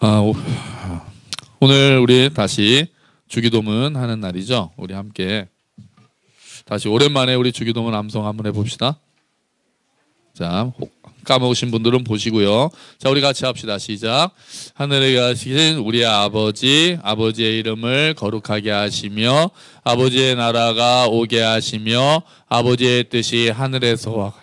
아, 오늘 우리 다시 주기도문 하는 날이죠. 우리 함께 다시 오랜만에 우리 주기도문 암송 한번 해봅시다. 자, 까먹으신 분들은 보시고요. 자, 우리 같이 합시다. 시작. 하늘에 계신 우리 아버지, 아버지의 이름을 거룩하게 하시며 아버지의 나라가 오게 하시며 아버지의 뜻이 하늘에서와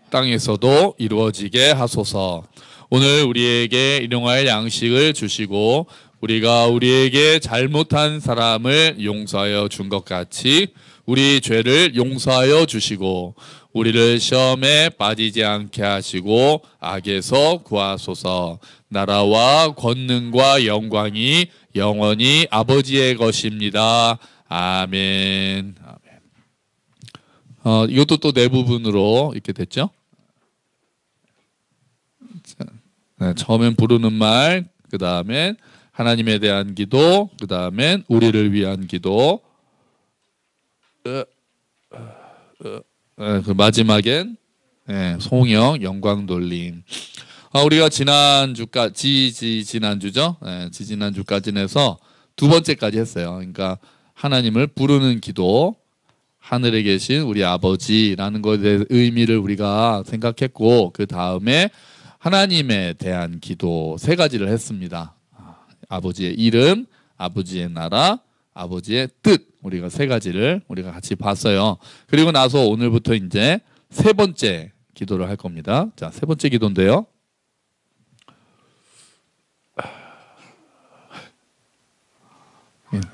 땅에서도 이루어지게 하소서. 오늘 우리에게 일용할 양식을 주시고 우리가 우리에게 잘못한 사람을 용서하여 준 것 같이 우리 죄를 용서하여 주시고 우리를 시험에 빠지지 않게 하시고 악에서 구하소서. 나라와 권능과 영광이 영원히 아버지의 것입니다. 아멘. 아멘. 이것도 또 네 부분으로 이렇게 됐죠. 네, 처음엔 부르는 말, 그 다음엔 하나님에 대한 기도, 그 다음엔 우리를 위한 기도, 그 마지막엔 송영 영광 돌림. 우리가 지난주죠. 지난주까지 해서 두 번째까지 했어요. 그러니까 하나님을 부르는 기도, 하늘에 계신 우리 아버지라는 것에 대해 의미를 우리가 생각했고, 그 다음에 하나님에 대한 기도 세 가지를 했습니다. 아버지의 이름, 아버지의 나라, 아버지의 뜻, 우리가 세 가지를 우리가 같이 봤어요. 그리고 나서 오늘부터 이제 세 번째 기도를 할 겁니다. 자, 세 번째 기도인데요.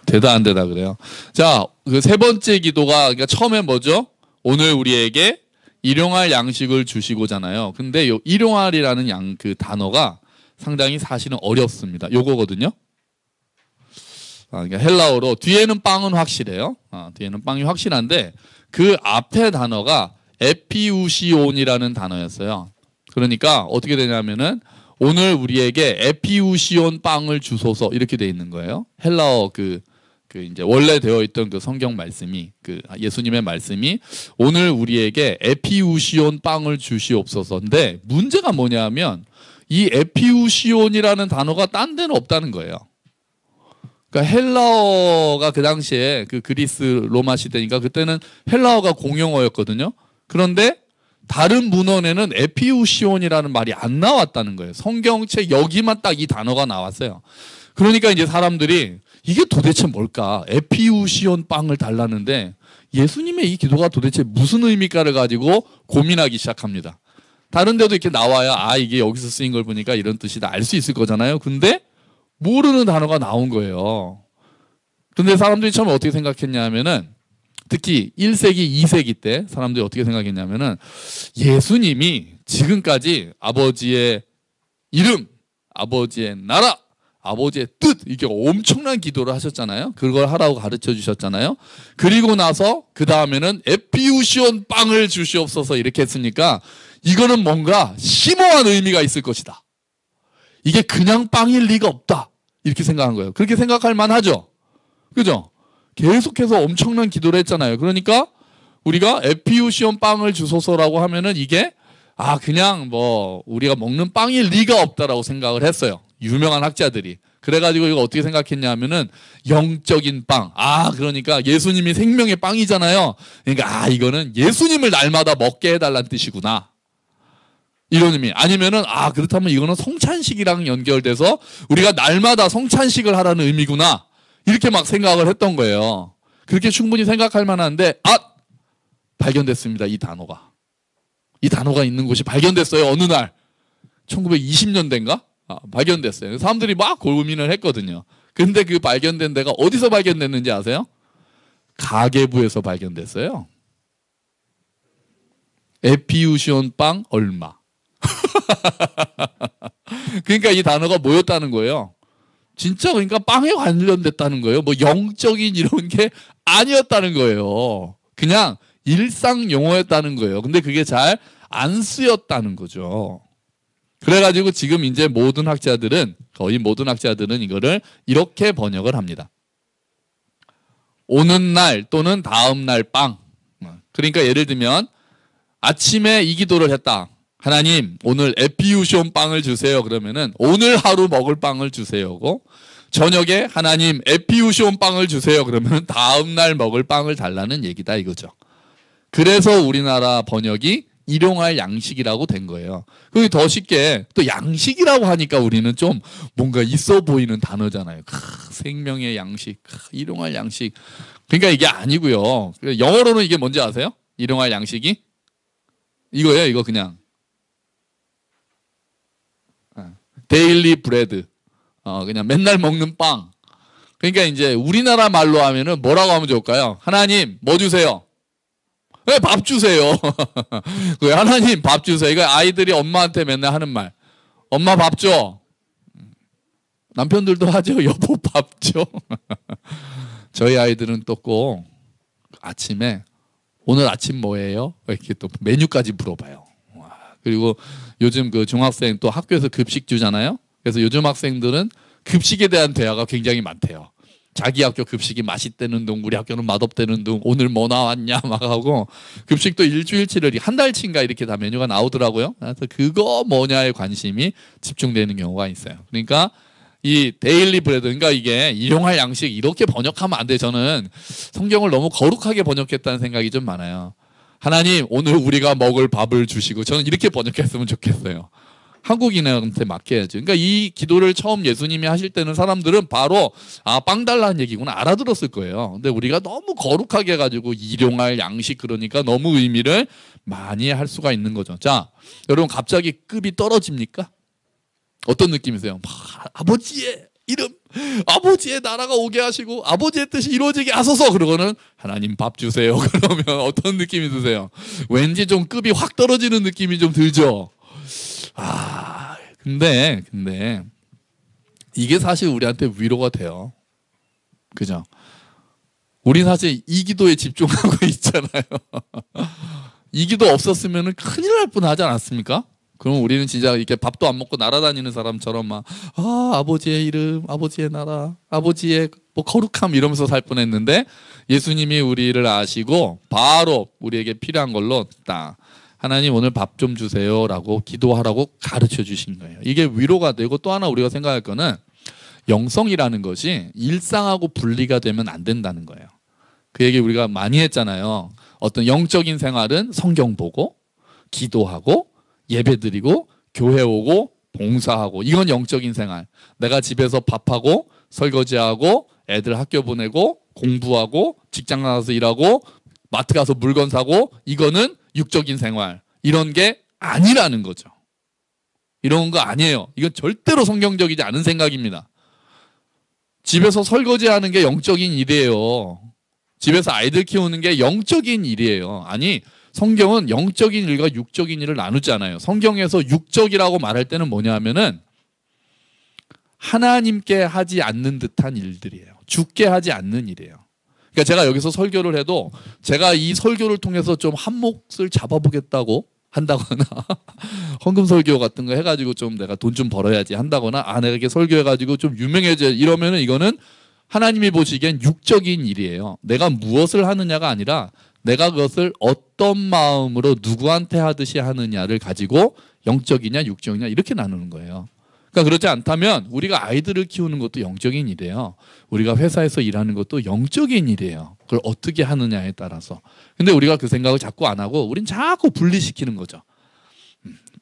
되다 안 되다 그래요. 자, 그 세 번째 기도가 그러니까 처음에 뭐죠? 오늘 우리에게 일용할 양식을 주시고잖아요. 근데 요 일용할이라는 그 단어가 상당히 사실은 어렵습니다. 요거거든요. 그러니까 헬라어로 뒤에는 빵은 확실해요. 뒤에는 빵이 확실한데 그 앞에 단어가 에피우시온이라는 단어였어요. 그러니까 어떻게 되냐면은 오늘 우리에게 에피우시온 빵을 주소서 이렇게 돼 있는 거예요. 헬라어 그 이제 원래 되어 있던 그 성경 말씀이 그 예수님의 말씀이 오늘 우리에게 에피우시온 빵을 주시옵소서인데 문제가 뭐냐면 이 에피우시온이라는 단어가 딴 데는 없다는 거예요. 그러니까 헬라어가 그 당시에 그 그리스 로마 시대니까 그때는 헬라어가 공용어였거든요. 그런데 다른 문헌에는 에피우시온이라는 말이 안 나왔다는 거예요. 성경책 여기만 딱 이 단어가 나왔어요. 그러니까 이제 사람들이 이게 도대체 뭘까? 에피우시온 빵을 달라는데 예수님의 이 기도가 도대체 무슨 의미일까를 가지고 고민하기 시작합니다. 다른 데도 이렇게 나와야 이게 여기서 쓰인 걸 보니까 이런 뜻이다 알 수 있을 거잖아요. 근데 모르는 단어가 나온 거예요. 근데 사람들이 처음에 어떻게 생각했냐면은 특히 1세기, 2세기 때 사람들이 어떻게 생각했냐면은 예수님이 지금까지 아버지의 이름, 아버지의 나라, 아버지의 뜻 이게 엄청난 기도를 하셨잖아요. 그걸 하라고 가르쳐 주셨잖아요. 그리고 나서 그 다음에는 에피우시온 빵을 주시옵소서 이렇게 했으니까 이거는 뭔가 심오한 의미가 있을 것이다. 이게 그냥 빵일 리가 없다. 이렇게 생각한 거예요. 그렇게 생각할 만하죠. 그죠? 계속해서 엄청난 기도를 했잖아요. 그러니까 우리가 에피우시온 빵을 주소서라고 하면은 이게 그냥 뭐 우리가 먹는 빵일 리가 없다라고 생각을 했어요. 유명한 학자들이. 그래가지고 이거 어떻게 생각했냐면은 영적인 빵. 그러니까 예수님이 생명의 빵이잖아요. 그러니까 이거는 예수님을 날마다 먹게 해달라는 뜻이구나. 이런 의미. 아니면은 그렇다면 이거는 성찬식이랑 연결돼서 우리가 날마다 성찬식을 하라는 의미구나. 이렇게 막 생각을 했던 거예요. 그렇게 충분히 생각할 만한데 발견됐습니다. 이 단어가. 이 단어가 있는 곳이 발견됐어요. 어느 날 1920년대인가? 발견됐어요. 사람들이 막 고민을 했거든요. 근데 그 발견된 데가 어디서 발견됐는지 아세요? 가계부에서 발견됐어요. 에피우시온 빵 얼마. 그러니까 이 단어가 뭐였다는 거예요? 진짜 그러니까 빵에 관련됐다는 거예요. 뭐 영적인 이런 게 아니었다는 거예요. 그냥 일상 용어였다는 거예요. 근데 그게 잘 안 쓰였다는 거죠. 그래가지고 지금 이제 거의 모든 학자들은 이거를 이렇게 번역을 합니다. 오는 날 또는 다음 날 빵. 그러니까 예를 들면 아침에 이 기도를 했다. 하나님 오늘 에피우시온 빵을 주세요. 그러면은 오늘 하루 먹을 빵을 주세요고, 저녁에 하나님 에피우시온 빵을 주세요. 그러면 다음 날 먹을 빵을 달라는 얘기다 이거죠. 그래서 우리나라 번역이 일용할 양식이라고 된 거예요. 그게 더 쉽게, 또 양식이라고 하니까 우리는 좀 뭔가 있어 보이는 단어잖아요. 생명의 양식, 일용할 양식. 그러니까 이게 아니고요. 영어로는 이게 뭔지 아세요? 일용할 양식이? 이거예요. 이거 그냥 데일리 브레드. 그냥 맨날 먹는 빵. 그러니까 이제 우리나라 말로 하면은 뭐라고 하면 좋을까요? 하나님 뭐 주세요? 네, 밥 주세요. 하나님 밥 주세요. 이거 아이들이 엄마한테 맨날 하는 말. 엄마 밥 줘. 남편들도 하죠. 여보 밥 줘. 저희 아이들은 또 꼭 아침에 오늘 아침 뭐예요? 이렇게 또 메뉴까지 물어봐요. 그리고 요즘 그 중학생 또 학교에서 급식 주잖아요. 그래서 요즘 학생들은 급식에 대한 대화가 굉장히 많대요. 자기 학교 급식이 맛있다는 둥, 우리 학교는 맛없다는 둥, 오늘 뭐 나왔냐 막 하고, 급식도 일주일치를 한 달치인가 이렇게 다 메뉴가 나오더라고요. 그래서 그거 뭐냐에 관심이 집중되는 경우가 있어요. 그러니까 이 데일리 브레드, 그러니까 이게 일용할 양식 이렇게 번역하면 안 돼. 저는 성경을 너무 거룩하게 번역했다는 생각이 좀 많아요. 하나님 오늘 우리가 먹을 밥을 주시고, 저는 이렇게 번역했으면 좋겠어요. 한국인한테 맡겨야죠. 그러니까 이 기도를 처음 예수님이 하실 때는 사람들은 바로 빵 달라는 얘기구나 알아들었을 거예요. 근데 우리가 너무 거룩하게 해가지고 일용할 양식, 그러니까 너무 의미를 많이 할 수가 있는 거죠. 자, 여러분 갑자기 급이 떨어집니까? 어떤 느낌이세요? 아버지의 이름, 아버지의 나라가 오게 하시고 아버지의 뜻이 이루어지게 하소서. 그러고는 하나님 밥 주세요. 그러면 어떤 느낌이 드세요? 왠지 좀 급이 확 떨어지는 느낌이 좀 들죠. 근데 이게 사실 우리한테 위로가 돼요. 그죠? 우리 사실 이 기도에 집중하고 있잖아요. 이 기도 없었으면 큰일 날 뻔하지 않았습니까? 그럼 우리는 진짜 이렇게 밥도 안 먹고 날아다니는 사람처럼 막 아버지의 이름, 아버지의 나라, 아버지의 뭐 거룩함 이러면서 살 뻔했는데, 예수님이 우리를 아시고 바로 우리에게 필요한 걸로 딱 하나님 오늘 밥 좀 주세요 라고 기도하라고 가르쳐 주신 거예요. 이게 위로가 되고, 또 하나 우리가 생각할 거는 영성이라는 것이 일상하고 분리가 되면 안 된다는 거예요. 그 얘기 우리가 많이 했잖아요. 어떤 영적인 생활은 성경 보고 기도하고 예배드리고 교회 오고 봉사하고, 이건 영적인 생활. 내가 집에서 밥하고 설거지하고 애들 학교 보내고 공부하고 직장 나가서 일하고 마트 가서 물건 사고, 이거는 육적인 생활. 이런 게 아니라는 거죠. 이런 거 아니에요. 이건 절대로 성경적이지 않은 생각입니다. 집에서 설거지하는 게 영적인 일이에요. 집에서 아이들 키우는 게 영적인 일이에요. 아니, 성경은 영적인 일과 육적인 일을 나누잖아요. 성경에서 육적이라고 말할 때는 뭐냐 하면은 하나님께 하지 않는 듯한 일들이에요. 주께 하지 않는 일이에요. 그러니까 제가 여기서 설교를 해도 제가 이 설교를 통해서 좀 한 몫을 잡아보겠다고 한다거나 헌금 설교 같은 거 해가지고 좀 내가 돈 좀 벌어야지 한다거나, 내가 이렇게 설교해가지고 좀 유명해져 이러면은 이거는 하나님이 보시기엔 육적인 일이에요. 내가 무엇을 하느냐가 아니라 내가 그것을 어떤 마음으로 누구한테 하듯이 하느냐를 가지고 영적이냐 육적이냐 이렇게 나누는 거예요. 그러니까 그렇지 않다면 우리가 아이들을 키우는 것도 영적인 일이에요. 우리가 회사에서 일하는 것도 영적인 일이에요. 그걸 어떻게 하느냐에 따라서. 근데 우리가 그 생각을 자꾸 안 하고 우린 자꾸 분리시키는 거죠.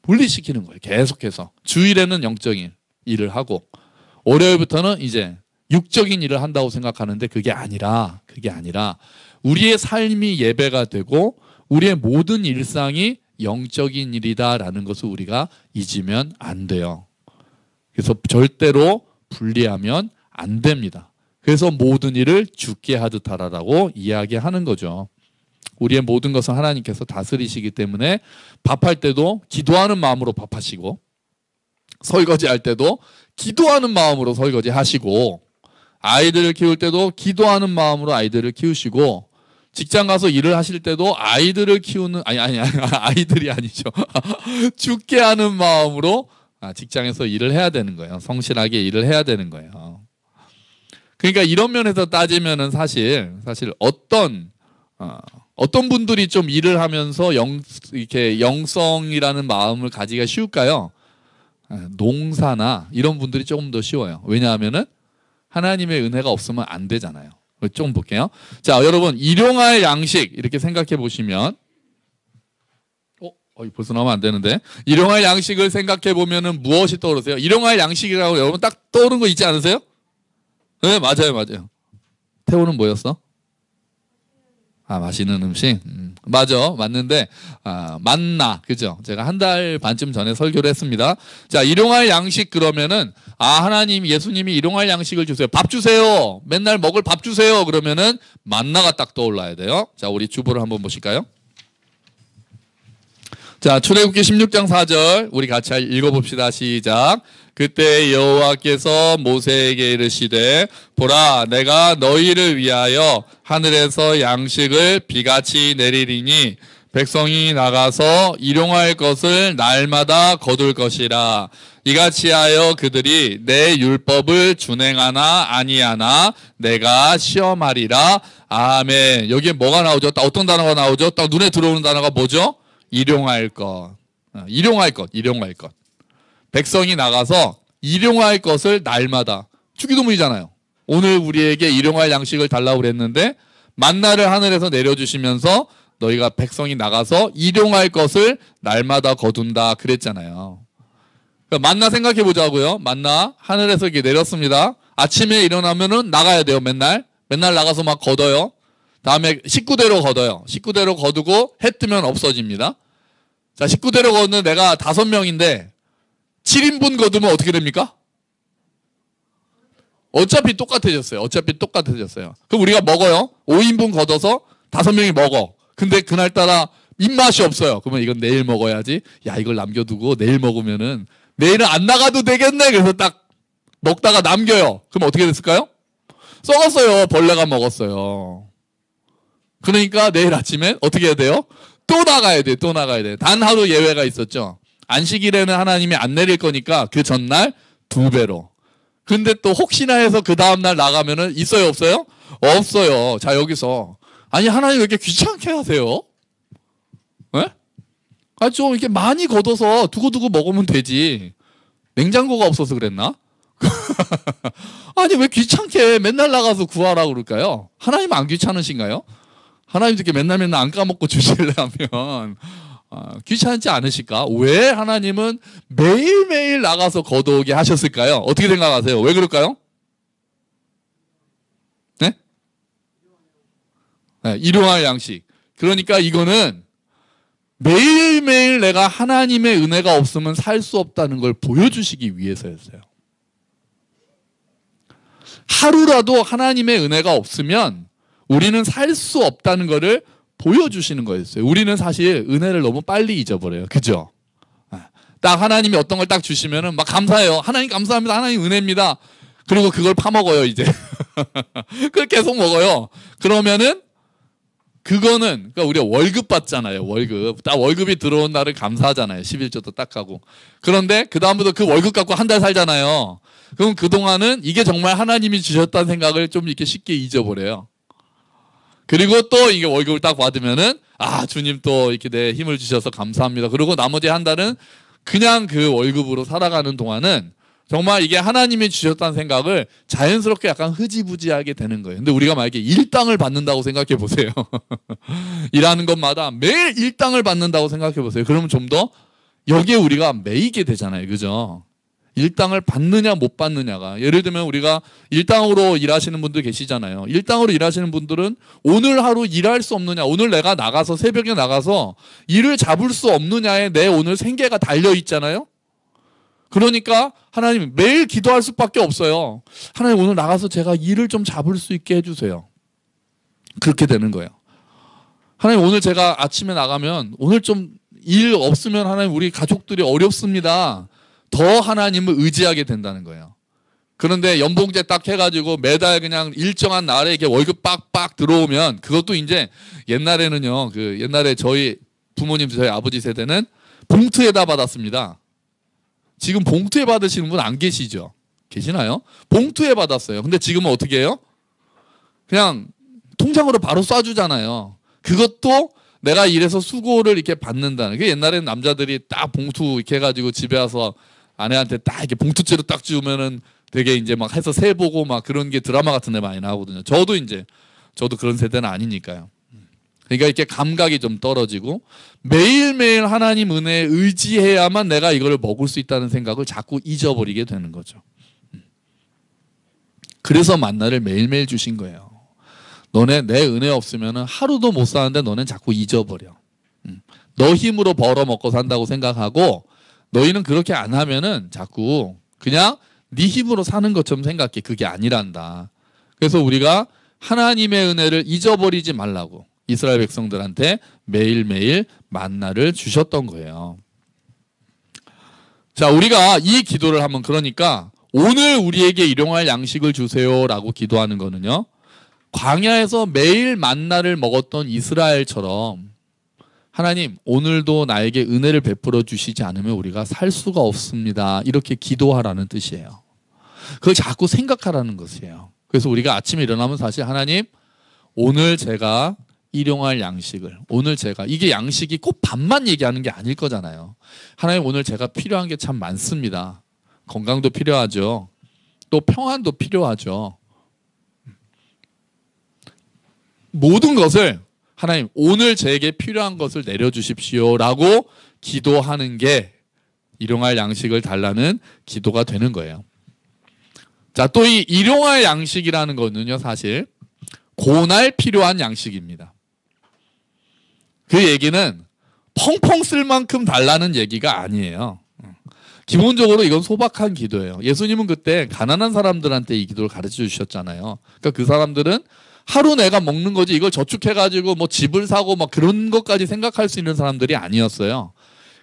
분리시키는 거예요. 계속해서. 주일에는 영적인 일을 하고 월요일부터는 이제 육적인 일을 한다고 생각하는데, 그게 아니라 우리의 삶이 예배가 되고 우리의 모든 일상이 영적인 일이다라는 것을 우리가 잊으면 안 돼요. 그래서 절대로 분리하면 안 됩니다. 그래서 모든 일을 주께 하듯 하라라고 이야기하는 거죠. 우리의 모든 것은 하나님께서 다스리시기 때문에 밥할 때도 기도하는 마음으로 밥하시고, 설거지할 때도 기도하는 마음으로 설거지하시고, 아이들을 키울 때도 기도하는 마음으로 아이들을 키우시고, 직장 가서 일을 하실 때도 아이들을 키우는 아이들이 아니죠. 주께 하는 마음으로 직장에서 일을 해야 되는 거예요. 성실하게 일을 해야 되는 거예요. 그러니까 이런 면에서 따지면은 사실 어떤 어떤 분들이 좀 일을 하면서 이렇게 영성이라는 마음을 가지기가 쉬울까요? 농사나 이런 분들이 조금 더 쉬워요. 왜냐하면은 하나님의 은혜가 없으면 안 되잖아요. 좀 볼게요. 자, 여러분 일용할 양식 이렇게 생각해 보시면 벌써 나오면 안 되는데 일용할 양식을 생각해 보면은 무엇이 떠오르세요? 일용할 양식이라고 여러분 딱 떠오르는 거 있지 않으세요? 네, 맞아요. 태호는 뭐였어? 맛있는 음식? 맞아, 맞는데, 만나, 그죠? 제가 한 달 반쯤 전에 설교를 했습니다. 자, 일용할 양식 그러면은, 하나님, 예수님이 일용할 양식을 주세요. 밥 주세요. 맨날 먹을 밥 주세요. 그러면은, 만나가 딱 떠올라야 돼요. 자, 우리 주보를 한번 보실까요? 자, 출애굽기 16장 4절, 우리 같이 읽어봅시다. 시작. 그때 여호와께서 모세에게 이르시되 보라 내가 너희를 위하여 하늘에서 양식을 비같이 내리리니 백성이 나가서 일용할 것을 날마다 거둘 것이라 이같이 하여 그들이 내 율법을 준행하나 아니하나 내가 시험하리라. 아멘. 여기에 뭐가 나오죠? 딱 어떤 단어가 나오죠? 딱 눈에 들어오는 단어가 뭐죠? 일용할 것. 일용할 것. 백성이 나가서 일용할 것을 날마다. 주기도문이잖아요. 오늘 우리에게 일용할 양식을 달라고 그랬는데 만나를 하늘에서 내려주시면서 너희가 백성이 나가서 일용할 것을 날마다 거둔다 그랬잖아요. 그러니까 만나 생각해 보자고요. 만나 하늘에서 이렇게 내렸습니다. 아침에 일어나면은 나가야 돼요. 맨날 나가서 막 걷어요. 다음에 식구대로 걷어요. 식구대로 거두고 해 뜨면 없어집니다. 자, 식구대로 걷는 내가 5명인데 7인분 거두면 어떻게 됩니까? 어차피 똑같아졌어요. 그럼 우리가 먹어요. 5인분 걷어서 5명이 먹어. 근데 그날따라 입맛이 없어요. 그러면 이건 내일 먹어야지. 야, 이걸 남겨두고 내일 먹으면은 내일은 안 나가도 되겠네. 그래서 딱 먹다가 남겨요. 그럼 어떻게 됐을까요? 썩었어요. 벌레가 먹었어요. 그러니까 내일 아침엔 어떻게 해야 돼요? 또 나가야 돼. 단 하루 예외가 있었죠. 안식일에는 하나님이 안 내릴 거니까 그 전날 2배로. 근데 또 혹시나 해서 그 다음날 나가면은 있어요, 없어요? 없어요. 자, 여기서. 아니, 하나님 왜 이렇게 귀찮게 하세요? 네? 좀 이렇게 많이 걷어서 두고두고 먹으면 되지. 냉장고가 없어서 그랬나? 아니, 왜 귀찮게 맨날 나가서 구하라고 그럴까요? 하나님 안 귀찮으신가요? 하나님도 이렇게 맨날 안 까먹고 주시려면 귀찮지 않으실까? 왜 하나님은 매일매일 나가서 거두게 하셨을까요? 어떻게 생각하세요? 왜 그럴까요? 네? 네, 일용할 양식. 그러니까 이거는 매일매일 내가 하나님의 은혜가 없으면 살 수 없다는 걸 보여주시기 위해서였어요. 하루라도 하나님의 은혜가 없으면 우리는 살 수 없다는 것을 보여주시는 거였어요. 우리는 사실 은혜를 너무 빨리 잊어버려요. 그죠? 딱 하나님이 어떤 걸 딱 주시면은 막 감사해요. 하나님 감사합니다. 하나님 은혜입니다. 그리고 그걸 파먹어요, 이제. 그걸 계속 먹어요. 그러면은 그거는 그러니까 우리가 월급 받잖아요. 월급. 딱 월급이 들어온 날을 감사하잖아요. 11조도 딱 하고. 그런데 그다음부터 그 월급 갖고 한 달 살잖아요. 그럼 그동안은 이게 정말 하나님이 주셨다는 생각을 좀 이렇게 쉽게 잊어버려요. 그리고 또 이게 월급을 딱 받으면은 주님 또 이렇게 내 힘을 주셔서 감사합니다. 그리고 나머지 한 달은 그냥 그 월급으로 살아가는 동안은 정말 이게 하나님이 주셨다는 생각을 자연스럽게 약간 흐지부지하게 되는 거예요. 근데 우리가 만약에 일당을 받는다고 생각해 보세요. 일하는 것마다 매일 일당을 받는다고 생각해 보세요. 그러면 좀 더 여기에 우리가 매이게 되잖아요. 그죠? 일당을 받느냐 못 받느냐가, 예를 들면 우리가 일당으로 일하시는 분들 계시잖아요. 일당으로 일하시는 분들은 오늘 하루 일할 수 없느냐, 오늘 내가 나가서 새벽에 나가서 일을 잡을 수 없느냐에 내 오늘 생계가 달려 있잖아요. 그러니까 하나님 매일 기도할 수밖에 없어요. 하나님 오늘 나가서 제가 일을 좀 잡을 수 있게 해주세요. 그렇게 되는 거예요. 하나님 오늘 제가 아침에 나가면 오늘 좀 일 없으면 하나님 우리 가족들이 어렵습니다. 더 하나님을 의지하게 된다는 거예요. 그런데 연봉제 딱 해가지고 매달 그냥 일정한 날에 이렇게 월급 빡빡 들어오면 그것도 이제 옛날에는요, 옛날에 저희 부모님, 저희 아버지 세대는 봉투에다 받았습니다. 지금 봉투에 받으시는 분 안 계시죠? 계시나요? 봉투에 받았어요. 근데 지금은 어떻게 해요? 그냥 통장으로 바로 쏴주잖아요. 그것도 내가 이래서 수고를 이렇게 받는다는. 그 옛날에는 남자들이 딱 봉투 이렇게 해가지고 집에 와서 아내한테 딱 이렇게 봉투째로 딱 주면은 되게 이제 막 해서 세 보고 막 그런 게 드라마 같은 데 많이 나오거든요. 저도 그런 세대는 아니니까요. 그러니까 이렇게 감각이 좀 떨어지고 매일매일 하나님 은혜에 의지해야만 내가 이거를 먹을 수 있다는 생각을 자꾸 잊어버리게 되는 거죠. 그래서 만나를 매일매일 주신 거예요. 너네 내 은혜 없으면 하루도 못 사는데 너는 자꾸 잊어버려. 너 힘으로 벌어먹고 산다고 생각하고 너희는 그렇게 안 하면은 자꾸 그냥 네 힘으로 사는 것처럼 생각해. 그게 아니란다. 그래서 우리가 하나님의 은혜를 잊어버리지 말라고 이스라엘 백성들한테 매일매일 만나를 주셨던 거예요. 자, 우리가 이 기도를 하면 그러니까 오늘 우리에게 일용할 양식을 주세요라고 기도하는 거는요. 광야에서 매일 만나를 먹었던 이스라엘처럼 하나님 오늘도 나에게 은혜를 베풀어 주시지 않으면 우리가 살 수가 없습니다. 이렇게 기도하라는 뜻이에요. 그걸 자꾸 생각하라는 것이에요. 그래서 우리가 아침에 일어나면 사실 하나님 오늘 제가 일용할 양식을 이게 양식이 꼭 밥만 얘기하는 게 아닐 거잖아요. 하나님 오늘 제가 필요한 게 참 많습니다. 건강도 필요하죠. 또 평안도 필요하죠. 모든 것을 하나님 오늘 제게 필요한 것을 내려주십시오라고 기도하는 게 일용할 양식을 달라는 기도가 되는 거예요. 자, 또 이 일용할 양식이라는 거는요 사실 고날 필요한 양식입니다. 그 얘기는 펑펑 쓸 만큼 달라는 얘기가 아니에요. 기본적으로 이건 소박한 기도예요. 예수님은 그때 가난한 사람들한테 이 기도를 가르쳐 주셨잖아요. 그러니까 그 사람들은 하루 내가 먹는 거지 이걸 저축해가지고 뭐 집을 사고 막 그런 것까지 생각할 수 있는 사람들이 아니었어요.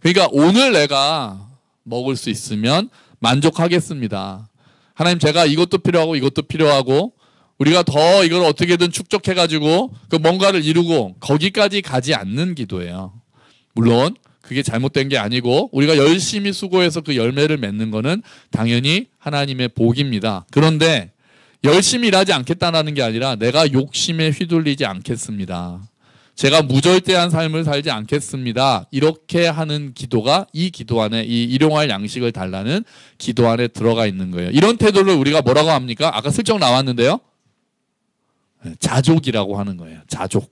그러니까 오늘 내가 먹을 수 있으면 만족하겠습니다. 하나님 제가 이것도 필요하고 우리가 더 이걸 어떻게든 축적해가지고 그 뭔가를 이루고 거기까지 가지 않는 기도예요. 물론 그게 잘못된 게 아니고 우리가 열심히 수고해서 그 열매를 맺는 거는 당연히 하나님의 복입니다. 그런데 열심히 일하지 않겠다는 게 아니라 내가 욕심에 휘둘리지 않겠습니다. 제가 무절대한 삶을 살지 않겠습니다. 이렇게 하는 기도가 이 기도 안에 이 일용할 양식을 달라는 기도 안에 들어가 있는 거예요. 이런 태도를 우리가 뭐라고 합니까? 아까 슬쩍 나왔는데요. 자족이라고 하는 거예요. 자족.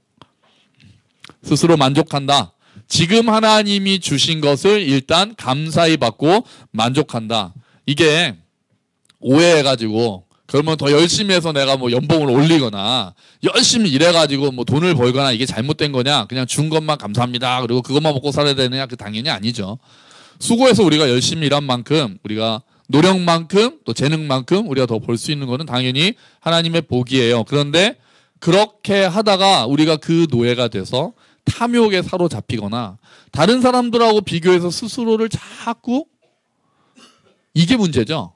스스로 만족한다. 지금 하나님이 주신 것을 일단 감사히 받고 만족한다. 이게 오해해가지고 그러면 더 열심히 해서 내가 뭐 연봉을 올리거나 열심히 일해가지고 뭐 돈을 벌거나 이게 잘못된 거냐? 그냥 준 것만 감사합니다. 그리고 그것만 먹고 살아야 되느냐? 그 당연히 아니죠. 수고해서 우리가 열심히 일한 만큼 우리가 노력만큼 또 재능만큼 우리가 더 벌 수 있는 거는 당연히 하나님의 복이에요. 그런데 그렇게 하다가 우리가 그 노예가 돼서 탐욕에 사로잡히거나 다른 사람들하고 비교해서 스스로를 자꾸 이게 문제죠.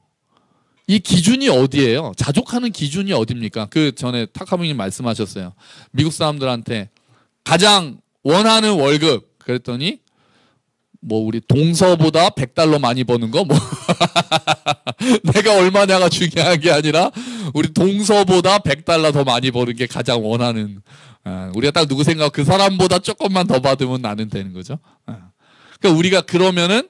이 기준이 어디예요? 자족하는 기준이 어디입니까? 그 전에 탁하민님 말씀하셨어요. 미국 사람들한테 가장 원하는 월급 그랬더니 뭐 우리 동서보다 $100 많이 버는 거 뭐 내가 얼마냐가 중요한 게 아니라 우리 동서보다 $100 더 많이 버는 게 가장 원하는 우리가 딱 누구 생각 그 사람보다 조금만 더 받으면 나는 되는 거죠. 그러니까 우리가 그러면은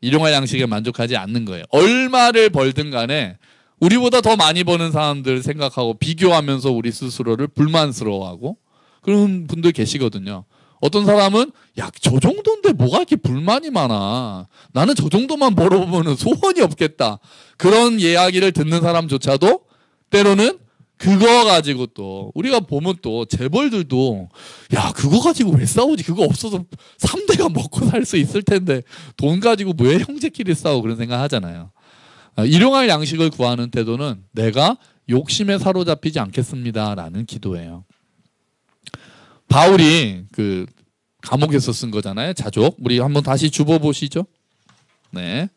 일용할 양식에 만족하지 않는 거예요. 얼마를 벌든 간에 우리보다 더 많이 버는 사람들 생각하고 비교하면서 우리 스스로를 불만스러워하고 그런 분들 계시거든요. 어떤 사람은 야, 저 정도인데 뭐가 이렇게 불만이 많아. 나는 저 정도만 벌어보면 소원이 없겠다. 그런 이야기를 듣는 사람조차도 때로는 그거 가지고 또 우리가 보면 또 재벌들도 야 그거 가지고 왜 싸우지? 그거 없어서 3대가 먹고 살 수 있을 텐데 돈 가지고 왜 형제끼리 싸우고 그런 생각 하잖아요. 일용할 양식을 구하는 태도는 내가 욕심에 사로잡히지 않겠습니다라는 기도예요. 바울이 그 감옥에서 쓴 거잖아요. 자족. 우리 한번 다시 주보 보시죠. 네.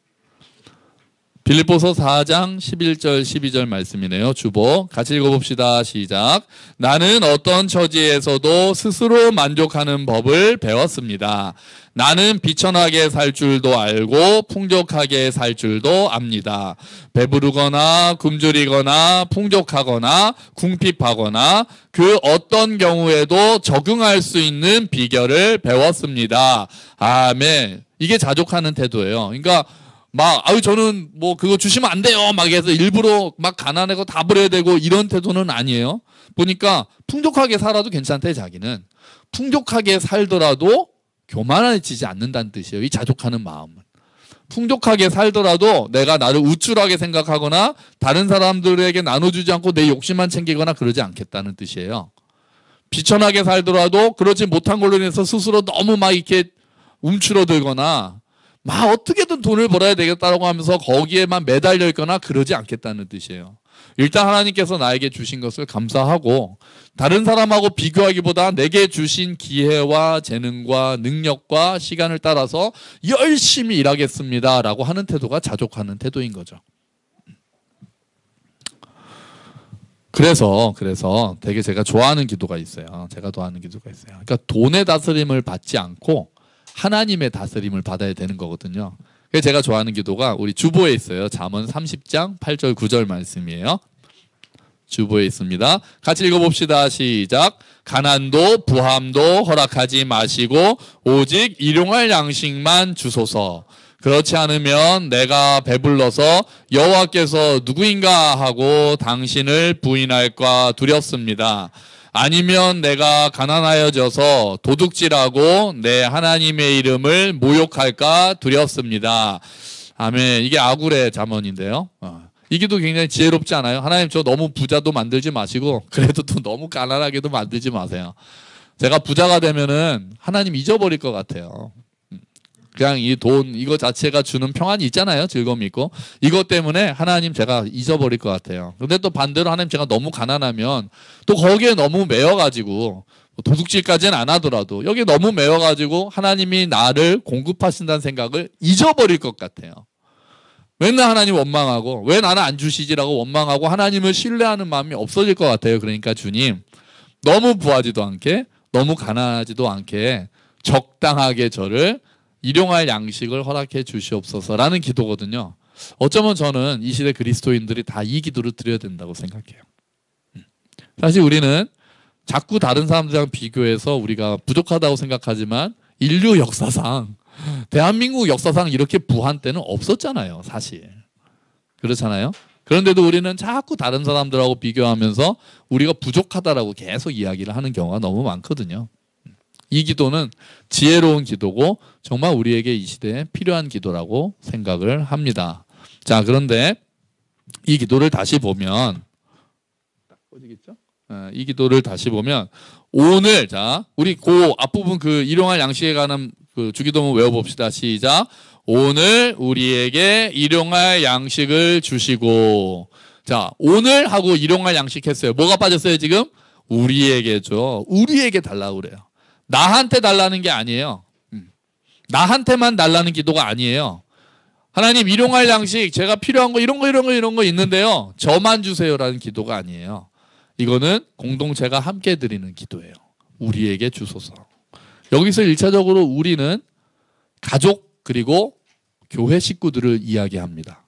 빌립보서 4장 11절 12절 말씀이네요. 주보 같이 읽어봅시다. 시작. 나는 어떤 처지에서도 스스로 만족하는 법을 배웠습니다. 나는 비천하게 살 줄도 알고 풍족하게 살 줄도 압니다. 배부르거나 굶주리거나 풍족하거나 궁핍하거나 그 어떤 경우에도 적응할 수 있는 비결을 배웠습니다. 아멘. 이게 자족하는 태도예요. 그러니까 막 아유 저는 뭐 그거 주시면 안 돼요 막 해서 일부러 막 가난하고 다 버려야 되고 이런 태도는 아니에요. 보니까 풍족하게 살아도 괜찮대. 자기는 풍족하게 살더라도 교만해지지 않는다는 뜻이에요. 이 자족하는 마음은. 풍족하게 살더라도 내가 나를 우쭐하게 생각하거나 다른 사람들에게 나눠주지 않고 내 욕심만 챙기거나 그러지 않겠다는 뜻이에요. 비천하게 살더라도 그러지 못한 걸로 인해서 스스로 너무 막 이렇게 움츠러들거나 막 어떻게든 돈을 벌어야 되겠다라고 하면서 거기에만 매달려 있거나 그러지 않겠다는 뜻이에요. 일단 하나님께서 나에게 주신 것을 감사하고 다른 사람하고 비교하기보다 내게 주신 기회와 재능과 능력과 시간을 따라서 열심히 일하겠습니다 라고 하는 태도가 자족하는 태도인 거죠. 그래서 되게 제가 좋아하는 기도가 있어요. 그러니까 돈의 다스림을 받지 않고 하나님의 다스림을 받아야 되는 거거든요. 그래서 제가 좋아하는 기도가 우리 주보에 있어요. 잠언 30장 8절 9절 말씀이에요. 주보에 있습니다. 같이 읽어봅시다. 시작. 가난도 부함도 허락하지 마시고 오직 일용할 양식만 주소서. 그렇지 않으면 내가 배불러서 여호와께서 누구인가 하고 당신을 부인할까 두렵습니다. 아니면 내가 가난하여져서 도둑질하고 내 하나님의 이름을 모욕할까 두렵습니다. 아멘. 이게 아굴의 잠언인데요. 이 기도 굉장히 지혜롭지 않아요? 하나님 저 너무 부자도 만들지 마시고 그래도 또 너무 가난하게도 만들지 마세요. 제가 부자가 되면은 하나님 잊어버릴 것 같아요. 그냥 이 돈 이거 자체가 주는 평안이 있잖아요. 즐거움이 있고 이것 때문에 하나님 제가 잊어버릴 것 같아요. 근데 또 반대로 하나님 제가 너무 가난하면 또 거기에 너무 매여가지고 도둑질까지는 안 하더라도 여기 너무 매여가지고 하나님이 나를 공급하신다는 생각을 잊어버릴 것 같아요. 맨날 하나님 원망하고 왜 나는 안 주시지라고 원망하고 하나님을 신뢰하는 마음이 없어질 것 같아요. 그러니까 주님 너무 부하지도 않게 너무 가난하지도 않게 적당하게 저를 일용할 양식을 허락해 주시옵소서라는 기도거든요. 어쩌면 저는 이 시대 그리스도인들이 다 이 기도를 드려야 된다고 생각해요. 사실 우리는 자꾸 다른 사람들이랑 비교해서 우리가 부족하다고 생각하지만 인류 역사상 대한민국 역사상 이렇게 부한 때는 없었잖아요. 사실. 그렇잖아요. 그런데도 우리는 자꾸 다른 사람들하고 비교하면서 우리가 부족하다라고 계속 이야기를 하는 경우가 너무 많거든요. 이 기도는 지혜로운 기도고 정말 우리에게 이 시대에 필요한 기도라고 생각을 합니다. 자, 그런데 이 기도를 다시 보면 어디겠죠? 이 기도를 다시 보면 오늘 자 우리 그 앞부분 그 일용할 양식에 관한 그 주기도문 외워봅시다. 시작. 오늘 우리에게 일용할 양식을 주시고 자 오늘 하고 일용할 양식 했어요. 뭐가 빠졌어요 지금? 우리에게죠. 우리에게 달라고 그래요. 나한테 달라는 게 아니에요. 나한테만 달라는 기도가 아니에요. 하나님 일용할 양식 제가 필요한 거 이런 거 있는데요. 저만 주세요라는 기도가 아니에요. 이거는 공동체가 함께 드리는 기도예요. 우리에게 주소서. 여기서 1차적으로 우리는 가족 그리고 교회 식구들을 이야기합니다.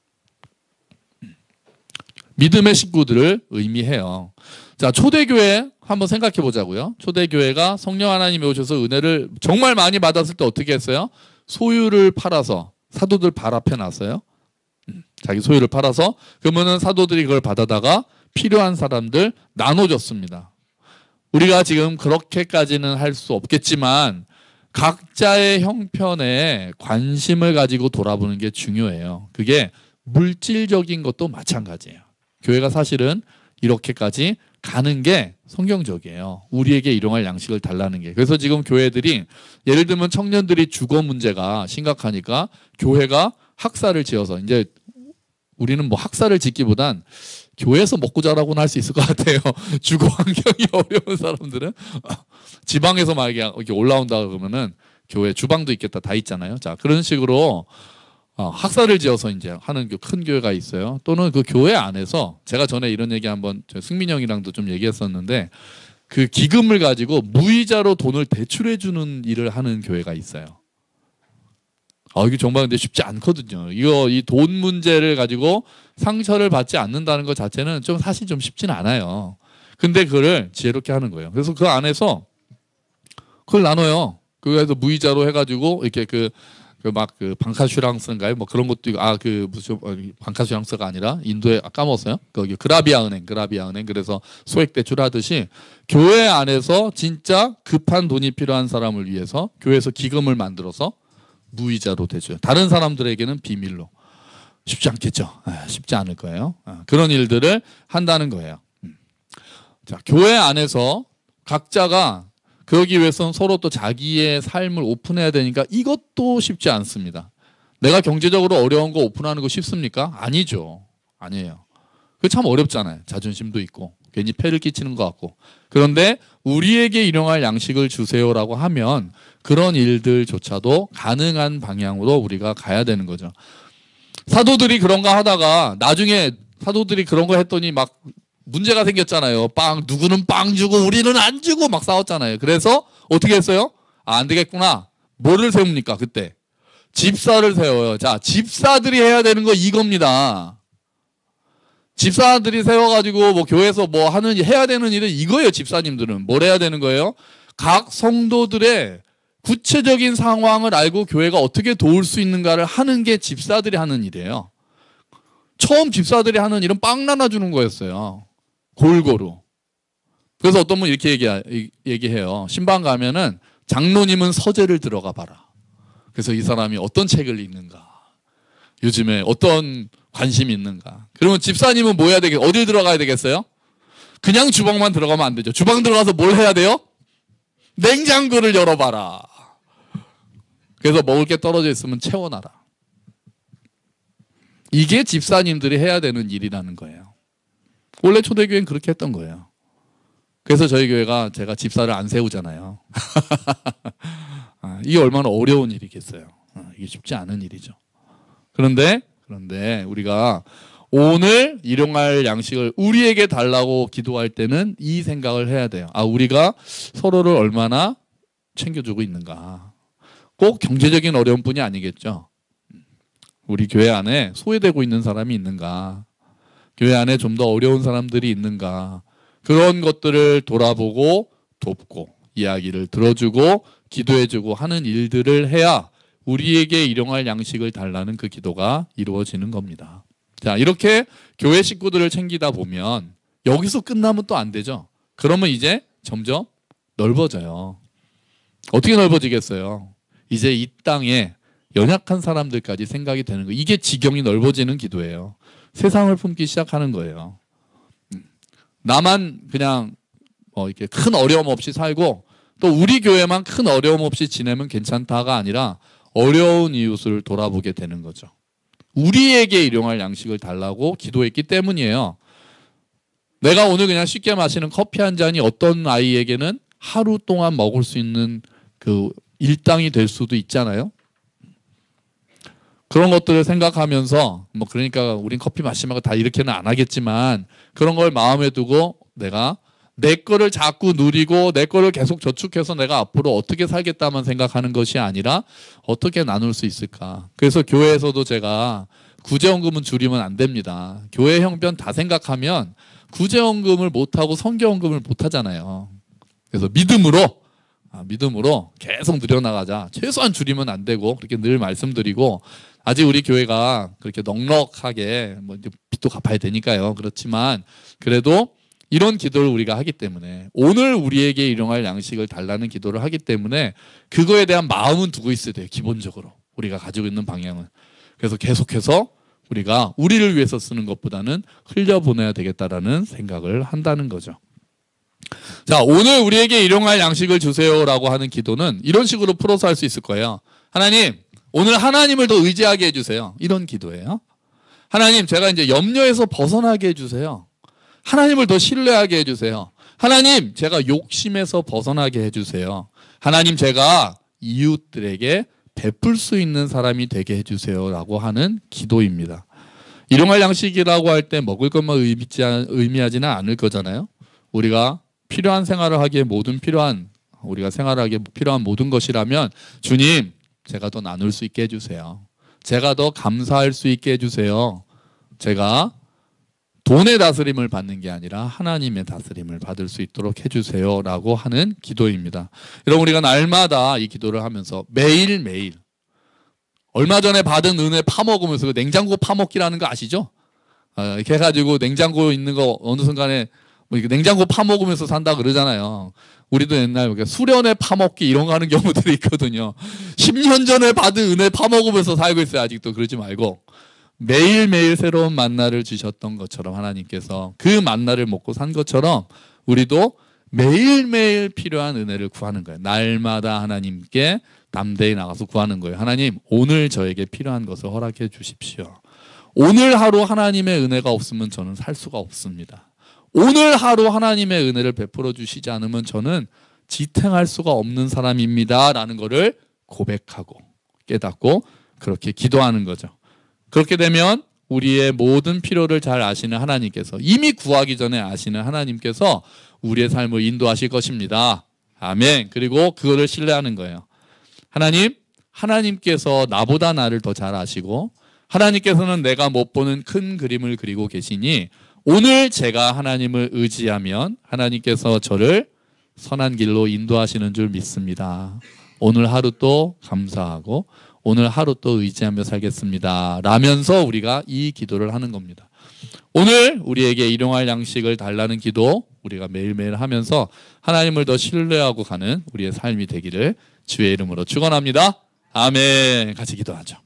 믿음의 식구들을 의미해요. 자, 초대교회 한번 생각해 보자고요. 초대교회가 성령 하나님이 오셔서 은혜를 정말 많이 받았을 때 어떻게 했어요? 소유를 팔아서 사도들 발 앞에 놨어요. 자기 소유를 팔아서 그러면은 사도들이 그걸 받아다가 필요한 사람들 나눠줬습니다. 우리가 지금 그렇게까지는 할 수 없겠지만 각자의 형편에 관심을 가지고 돌아보는 게 중요해요. 그게 물질적인 것도 마찬가지예요. 교회가 사실은 이렇게까지 가는 게 성경적이에요. 우리에게 일용할 양식을 달라는 게. 그래서 지금 교회들이 예를 들면 청년들이 주거 문제가 심각하니까 교회가 학사를 지어서 이제 우리는 뭐 학사를 짓기보단 교회에서 먹고 자라고는 할 수 있을 것 같아요. 주거 환경이 어려운 사람들은 지방에서 막 이렇게 올라온다 그러면은 교회 주방도 있겠다 다 있잖아요. 자 그런 식으로 학사를 지어서 이제 하는 큰 교회가 있어요. 또는 그 교회 안에서 제가 전에 이런 얘기 한번 승민이 형이랑도 좀 얘기했었는데 그 기금을 가지고 무이자로 돈을 대출해 주는 일을 하는 교회가 있어요. 이게 정말 근데 쉽지 않거든요. 이 돈 문제를 가지고 상처를 받지 않는다는 것 자체는 좀 사실 좀 쉽지는 않아요. 근데 그거를 지혜롭게 하는 거예요. 그래서 그 안에서 그걸 나눠요. 그래서 무이자로 해가지고 이렇게 방카슈랑스인가요? 뭐 그런 것도 있고, 무슨 방카슈랑스가 아니라 인도에 까먹었어요. 거기 그라비아 은행. 그래서 소액 대출하듯이 교회 안에서 진짜 급한 돈이 필요한 사람을 위해서 교회에서 기금을 만들어서 무이자로 대줘요. 다른 사람들에게는 비밀로. 쉽지 않겠죠. 쉽지 않을 거예요. 그런 일들을 한다는 거예요. 자, 교회 안에서 각자가 그러기 위해서는 서로 또 자기의 삶을 오픈해야 되니까 이것도 쉽지 않습니다. 내가 경제적으로 어려운 거 오픈하는 거 쉽습니까? 아니죠. 아니에요. 그게 참 어렵잖아요. 자존심도 있고 괜히 폐를 끼치는 것 같고. 그런데 우리에게 일용할 양식을 주세요라고 하면 그런 일들조차도 가능한 방향으로 우리가 가야 되는 거죠. 사도들이 그런가 하다가 나중에 사도들이 그런 거 했더니 막 문제가 생겼잖아요. 누구는 빵 주고 우리는 안 주고 막 싸웠잖아요. 그래서 어떻게 했어요? 안 되겠구나. 뭐를 세웁니까? 그때 집사를 세워요. 자, 집사들이 해야 되는 거 이겁니다. 집사들이 세워가지고 뭐 교회에서 뭐 해야 되는 일은 이거예요. 집사님들은 뭘 해야 되는 거예요? 각 성도들의 구체적인 상황을 알고 교회가 어떻게 도울 수 있는가를 하는 게 집사들이 하는 일이에요. 처음 집사들이 하는 일은 빵 나눠주는 거였어요. 골고루. 그래서 어떤 분 이렇게 얘기해요. 신방 가면은 장로님은 서재를 들어가 봐라. 그래서 이 사람이 어떤 책을 읽는가, 요즘에 어떤 관심이 있는가. 그러면 집사님은 뭐 해야 어딜 들어가야 되겠어요? 그냥 주방만 들어가면 안 되죠. 주방 들어가서 뭘 해야 돼요? 냉장고를 열어봐라. 그래서 먹을 게 떨어져 있으면 채워놔라. 이게 집사님들이 해야 되는 일이라는 거예요. 원래 초대교회는 그렇게 했던 거예요. 그래서 저희 교회가 제가 집사를 안 세우잖아요. 이게 얼마나 어려운 일이겠어요. 이게 쉽지 않은 일이죠. 그런데 우리가 오늘 일용할 양식을 우리에게 달라고 기도할 때는 이 생각을 해야 돼요. 우리가 서로를 얼마나 챙겨주고 있는가. 꼭 경제적인 어려움뿐이 아니겠죠. 우리 교회 안에 소외되고 있는 사람이 있는가, 교회 안에 좀 더 어려운 사람들이 있는가, 그런 것들을 돌아보고 돕고 이야기를 들어주고 기도해주고 하는 일들을 해야 우리에게 일용할 양식을 달라는 그 기도가 이루어지는 겁니다. 자, 이렇게 교회 식구들을 챙기다 보면 여기서 끝나면 또 안 되죠. 그러면 이제 점점 넓어져요. 어떻게 넓어지겠어요? 이제 이 땅에 연약한 사람들까지 생각이 되는 거예요. 이게 지경이 넓어지는 기도예요. 세상을 품기 시작하는 거예요. 나만 그냥 이렇게 큰 어려움 없이 살고 또 우리 교회만 큰 어려움 없이 지내면 괜찮다가 아니라 어려운 이웃을 돌아보게 되는 거죠. 우리에게 일용할 양식을 달라고 기도했기 때문이에요. 내가 오늘 그냥 쉽게 마시는 커피 한 잔이 어떤 아이에게는 하루 동안 먹을 수 있는 그 일당이 될 수도 있잖아요. 그런 것들을 생각하면서 그러니까 우린 커피 마시면 다 이렇게는 안 하겠지만 그런 걸 마음에 두고 내가 내 거를 자꾸 누리고 내 거를 계속 저축해서 내가 앞으로 어떻게 살겠다만 생각하는 것이 아니라 어떻게 나눌 수 있을까. 그래서 교회에서도 제가 구제원금은 줄이면 안 됩니다. 교회 형편 다 생각하면 구제원금을 못하고 선교원금을 못하잖아요. 그래서 믿음으로 계속 늘려나가자. 최소한 줄이면 안 되고 그렇게 늘 말씀드리고, 아직 우리 교회가 그렇게 넉넉하게 이제 빚도 갚아야 되니까요. 그렇지만 그래도 이런 기도를 우리가 하기 때문에, 오늘 우리에게 일용할 양식을 달라는 기도를 하기 때문에 그거에 대한 마음은 두고 있어야 돼요. 기본적으로 우리가 가지고 있는 방향은. 그래서 계속해서 우리가 우리를 위해서 쓰는 것보다는 흘려보내야 되겠다라는 생각을 한다는 거죠. 자, 오늘 우리에게 일용할 양식을 주세요라고 하는 기도는 이런 식으로 풀어서 할 수 있을 거예요. 하나님, 오늘 하나님을 더 의지하게 해주세요. 이런 기도예요. 하나님, 제가 이제 염려에서 벗어나게 해주세요. 하나님을 더 신뢰하게 해주세요. 하나님, 제가 욕심에서 벗어나게 해주세요. 하나님, 제가 이웃들에게 베풀 수 있는 사람이 되게 해주세요라고 하는 기도입니다. 일용할 양식이라고 할 때 먹을 것만 의미하지는 않을 거잖아요. 우리가 필요한 생활을 하기에 우리가 생활하기에 필요한 모든 것이라면, 주님, 제가 더 나눌 수 있게 해주세요. 제가 더 감사할 수 있게 해주세요. 제가 돈의 다스림을 받는 게 아니라 하나님의 다스림을 받을 수 있도록 해주세요 라고 하는 기도입니다. 여러분, 우리가 날마다 이 기도를 하면서 매일매일 얼마 전에 받은 은혜 파먹으면서 냉장고 파먹기라는 거 아시죠? 이렇게 해가지고 냉장고에 있는 거 어느 순간에 뭐 냉장고 파먹으면서 산다 그러잖아요. 우리도 옛날에 수련회 파먹기 이런 거 하는 경우들이 있거든요. 10년 전에 받은 은혜 파먹으면서 살고 있어요. 아직도 그러지 말고 매일매일 새로운 만나를 주셨던 것처럼 하나님께서 그 만나를 먹고 산 것처럼 우리도 매일매일 필요한 은혜를 구하는 거예요. 날마다 하나님께 담대히 나가서 구하는 거예요. 하나님, 오늘 저에게 필요한 것을 허락해 주십시오. 오늘 하루 하나님의 은혜가 없으면 저는 살 수가 없습니다. 오늘 하루 하나님의 은혜를 베풀어 주시지 않으면 저는 지탱할 수가 없는 사람입니다 라는 것을 고백하고 깨닫고 그렇게 기도하는 거죠. 그렇게 되면 우리의 모든 필요를 잘 아시는 하나님께서, 이미 구하기 전에 아시는 하나님께서 우리의 삶을 인도하실 것입니다. 아멘. 그리고 그거를 신뢰하는 거예요. 하나님께서 나보다 나를 더 잘 아시고 하나님께서는 내가 못 보는 큰 그림을 그리고 계시니 오늘 제가 하나님을 의지하면 하나님께서 저를 선한 길로 인도하시는 줄 믿습니다. 오늘 하루 또 감사하고 오늘 하루 또 의지하며 살겠습니다 라면서 우리가 이 기도를 하는 겁니다. 오늘 우리에게 일용할 양식을 달라는 기도 우리가 매일매일 하면서 하나님을 더 신뢰하고 가는 우리의 삶이 되기를 주의 이름으로 축원합니다. 아멘. 같이 기도하죠.